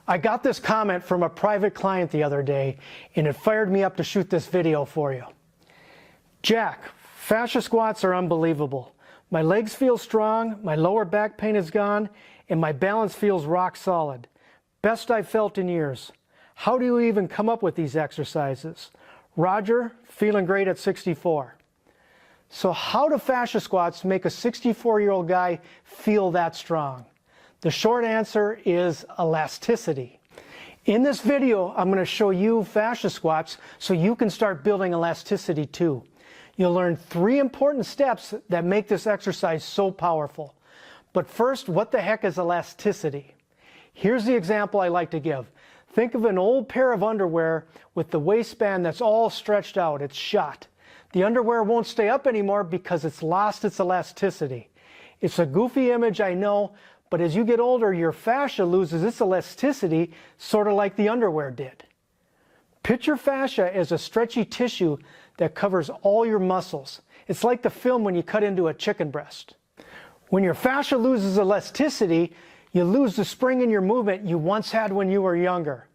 I got this comment from a private client the other day, and it fired me up to shoot this video for you. Jack, fascia squats are unbelievable. My legs feel strong, my lower back pain is gone, and my balance feels rock solid. Best I've felt in years. How do you even come up with these exercises? Roger, feeling great at 64. So how do fascia squats make a 64-year-old guy feel that strong? The short answer is elasticity. In this video, I'm going to show you fascia squats so you can start building elasticity too. You'll learn 3 important steps that make this exercise so powerful. But first, what the heck is elasticity? Here's the example I like to give. Think of an old pair of underwear with the waistband that's all stretched out. It's shot. The underwear won't stay up anymore because it's lost its elasticity. It's a goofy image, I know, but as you get older, your fascia loses its elasticity, sort of like the underwear did. Picture fascia as a stretchy tissue that covers all your muscles. It's like the film when you cut into a chicken breast. When your fascia loses elasticity, you lose the spring in your movement you once had when you were younger.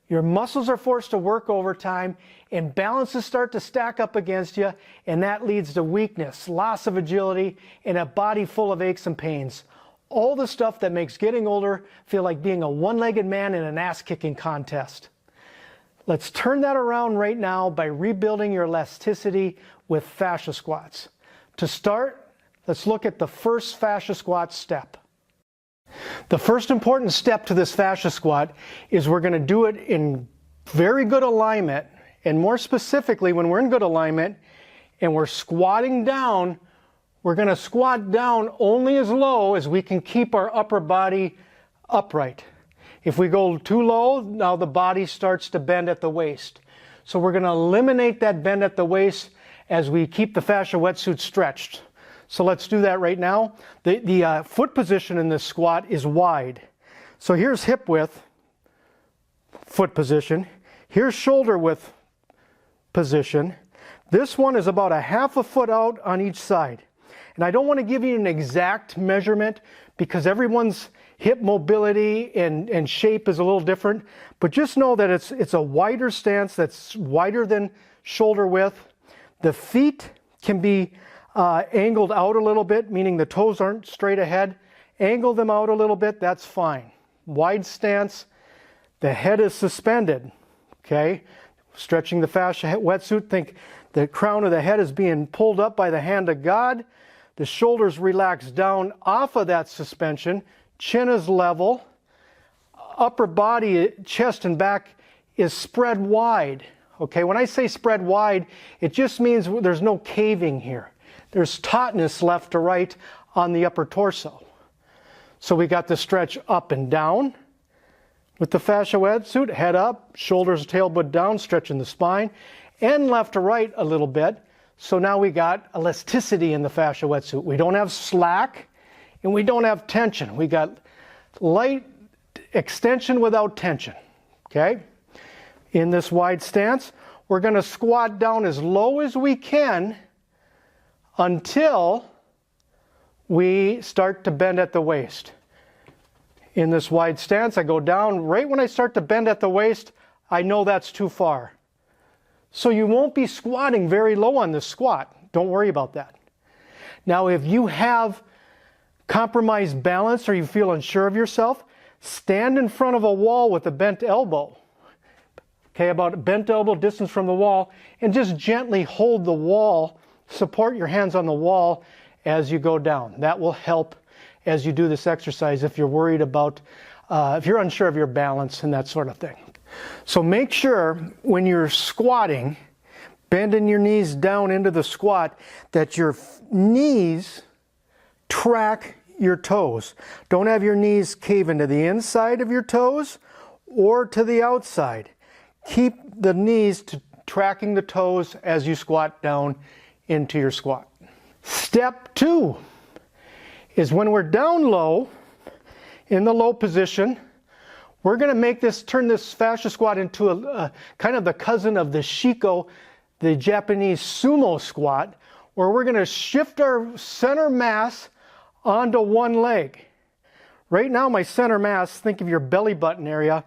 Your muscles are forced to work overtime, imbalances start to stack up against you, and that leads to weakness, loss of agility, and a body full of aches and pains. All the stuff that makes getting older feel like being a one-legged man in an ass-kicking contest. Let's turn that around right now by rebuilding your elasticity with fascia squats. To start, let's look at the first fascia squat step. The first important step to this fascia squat is we're going to do it in very good alignment, and more specifically, when we're in good alignment and we're squatting down, we're going to squat down only as low as we can keep our upper body upright. If we go too low, now the body starts to bend at the waist. So we're going to eliminate that bend at the waist as we keep the fascia wetsuit stretched. So let's do that right now. The foot position in this squat is wide. So here's hip width, foot position. Here's shoulder width position. This one is about a half a foot out on each side. And I don't want to give you an exact measurement because everyone's hip mobility and shape is a little different. But just know that it's a wider stance that's wider than shoulder width. The feet can be angled out a little bit, meaning the toes aren't straight ahead. Angle them out a little bit, that's fine. Wide stance, the head is suspended, okay? Stretching the fascia wetsuit, think the crown of the head is being pulled up by the hand of God. The shoulders relax down off of that suspension. Chin is level. Upper body, chest and back is spread wide. Okay, when I say spread wide, it just means there's no caving here. There's tautness left to right on the upper torso. So we got the stretch up and down with the fascia wetsuit, head up, shoulders, tailbone down, stretching the spine, and left to right a little bit. So now we got elasticity in the fascia wetsuit. We don't have slack and we don't have tension. We got light extension without tension, okay? In this wide stance, we're going to squat down as low as we can until we start to bend at the waist. In this wide stance, I go down. Right when I start to bend at the waist, I know that's too far. So you won't be squatting very low on this squat. Don't worry about that. Now, if you have compromised balance or you feel unsure of yourself, stand in front of a wall with a bent elbow. Okay, about a bent elbow distance from the wall, and just gently hold the wall, support your hands on the wall as you go down. That will help as you do this exercise if you're worried about, if you're unsure of your balance and that sort of thing. So make sure when you're squatting, bending your knees down into the squat, that your knees track your toes. Don't have your knees cave into the inside of your toes or to the outside. Keep the knees tracking the toes as you squat down into your squat. Step 2 is when we're down low, in the low position, we're going to turn this fascia squat into a kind of the cousin of the Shiko, the Japanese sumo squat, where we're going to shift our center mass onto one leg. Right now my center mass, think of your belly button area,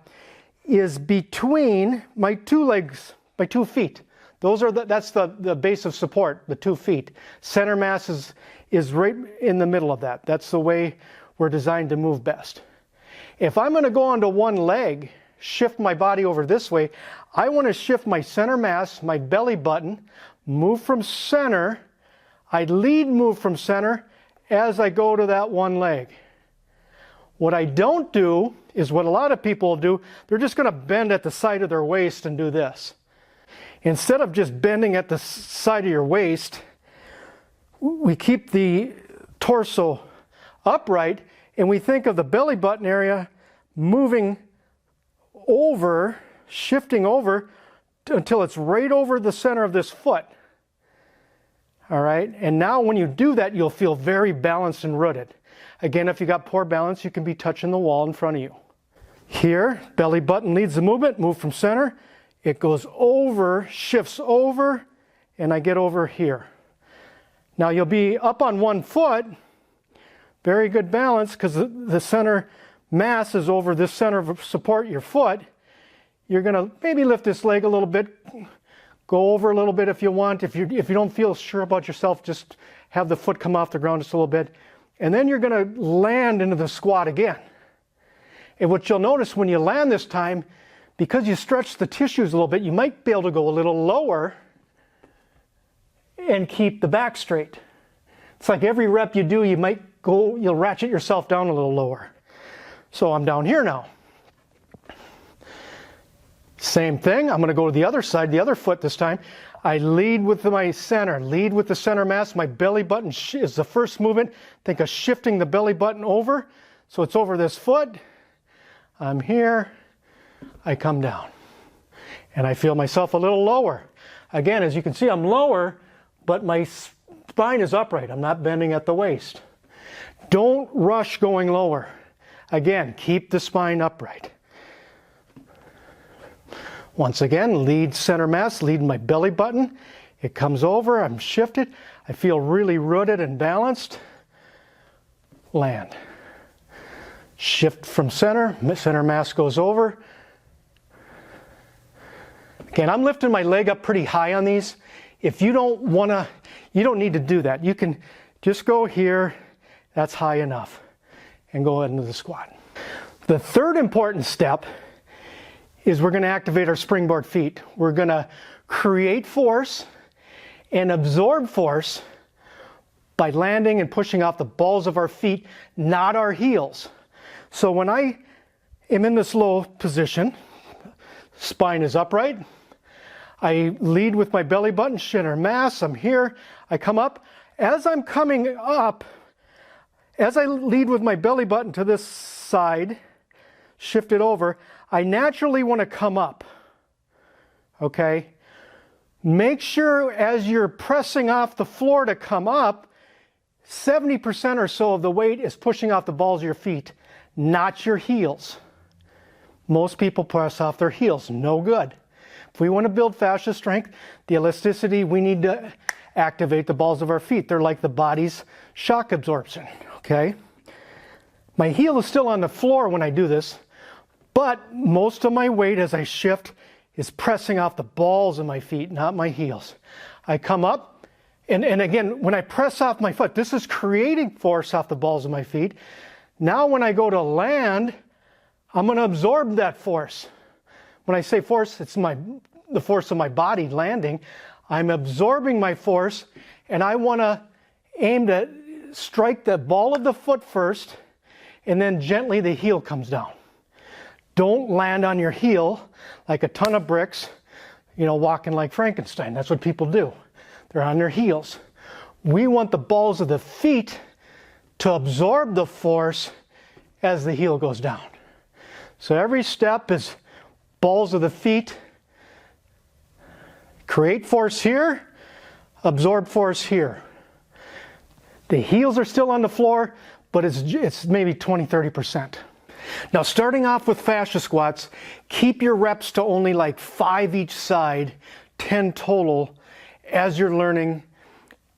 is between my two legs, my 2 feet. That's the base of support, the 2 feet. Center mass is right in the middle of that. That's the way we're designed to move best. If I'm going to go onto one leg, shift my body over this way, I want to shift my center mass, my belly button, move from center. I lead move from center as I go to that one leg. What I don't do is what a lot of people do. They're just going to bend at the side of their waist and do this. Instead of just bending at the side of your waist, we keep the torso upright and we think of the belly button area moving over, shifting over until it's right over the center of this foot. All right, and now when you do that, you'll feel very balanced and rooted. Again, if you got poor balance, you can be touching the wall in front of you. Here, belly button leads the movement, move from center. It goes over, shifts over, and I get over here. Now you'll be up on one foot, very good balance, because the center mass is over this center of support, your foot. You're gonna maybe lift this leg a little bit, go over a little bit if you want. If you don't feel sure about yourself, just have the foot come off the ground just a little bit. And then you're gonna land into the squat again. And what you'll notice when you land this time, because you stretch the tissues a little bit, you might be able to go a little lower and keep the back straight. It's like every rep you do, you'll ratchet yourself down a little lower. So I'm down here now. Same thing, I'm going to go to the other side, the other foot this time. I lead with my center, lead with the center mass. My belly button is the first movement. Think of shifting the belly button over. So it's over this foot. I'm here. I come down. And I feel myself a little lower. Again, as you can see, I'm lower, but my spine is upright. I'm not bending at the waist. Don't rush going lower. Again, keep the spine upright. Once again, lead center mass, lead my belly button. It comes over, I'm shifted. I feel really rooted and balanced. Land. Shift from center, center mass goes over. Again, I'm lifting my leg up pretty high on these. If you don't need to do that. You can just go here, that's high enough, and go into the squat. The third important step is we're going to activate our springboard feet. We're going to create force and absorb force by landing and pushing off the balls of our feet, not our heels. So when I am in this low position, spine is upright, I lead with my belly button, center mass, I'm here, I come up. As I'm coming up, as I lead with my belly button to this side, shift it over, I naturally want to come up, okay? Make sure as you're pressing off the floor to come up, 70% or so of the weight is pushing off the balls of your feet, not your heels. Most people press off their heels, no good. If we want to build fascia strength, the elasticity, we need to activate the balls of our feet. They're like the body's shock absorption, okay? My heel is still on the floor when I do this, but most of my weight as I shift is pressing off the balls of my feet, not my heels. I come up, and again, when I press off my foot, this is creating force off the balls of my feet. Now when I go to land, I'm going to absorb that force. When I say force, it's the force of my body landing. I'm absorbing my force, and I want to aim to strike the ball of the foot first, and then gently the heel comes down. Don't land on your heel like a ton of bricks, walking like Frankenstein. That's what people do. They're on their heels. We want the balls of the feet to absorb the force as the heel goes down. So every step is balls of the feet, create force here, absorb force here. The heels are still on the floor, but it's maybe 20-30%. Now starting off with fascia squats, keep your reps to only like 5 each side, 10 total, as you're learning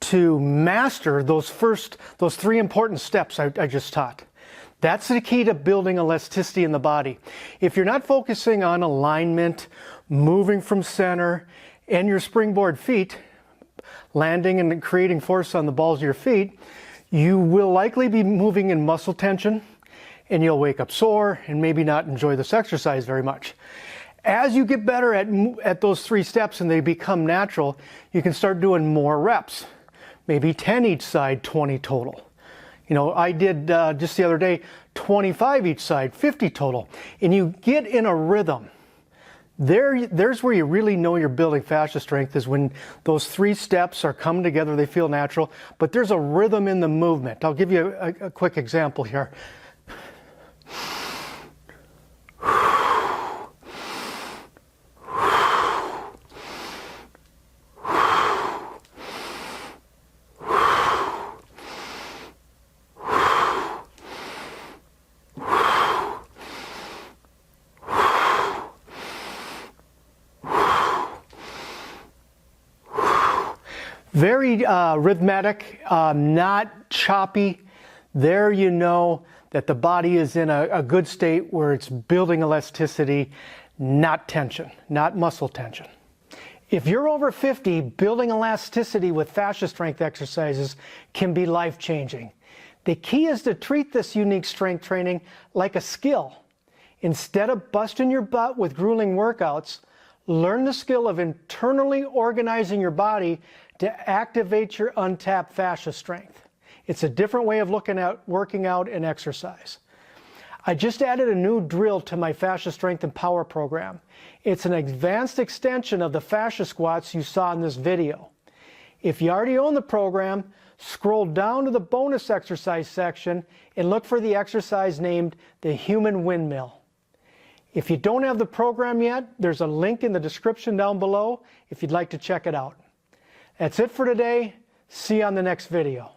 to master those 3 important steps I just taught. That's the key to building elasticity in the body. If you're not focusing on alignment, moving from center, and your springboard feet, landing and creating force on the balls of your feet, you will likely be moving in muscle tension, and you'll wake up sore and maybe not enjoy this exercise very much. As you get better at those 3 steps and they become natural, you can start doing more reps, maybe 10 each side, 20 total. You know, I did just the other day 25 each side, 50 total, and you get in a rhythm. There's where you really know you're building fascia strength, is when those 3 steps are coming together, they feel natural, but there's a rhythm in the movement. I'll give you a quick example here. Very rhythmic, not choppy. There you know that the body is in a good state where it's building elasticity, not tension, not muscle tension. If you're over 50, building elasticity with fascia strength exercises can be life-changing. The key is to treat this unique strength training like a skill. Instead of busting your butt with grueling workouts, learn the skill of internally organizing your body to activate your untapped fascia strength. It's a different way of looking at working out and exercise. I just added a new drill to my Fascia Strength and Power program. It's an advanced extension of the fascia squats you saw in this video. If you already own the program, scroll down to the bonus exercise section and look for the exercise named the Human Windmill. If you don't have the program yet, there's a link in the description down below if you'd like to check it out. That's it for today. See you on the next video.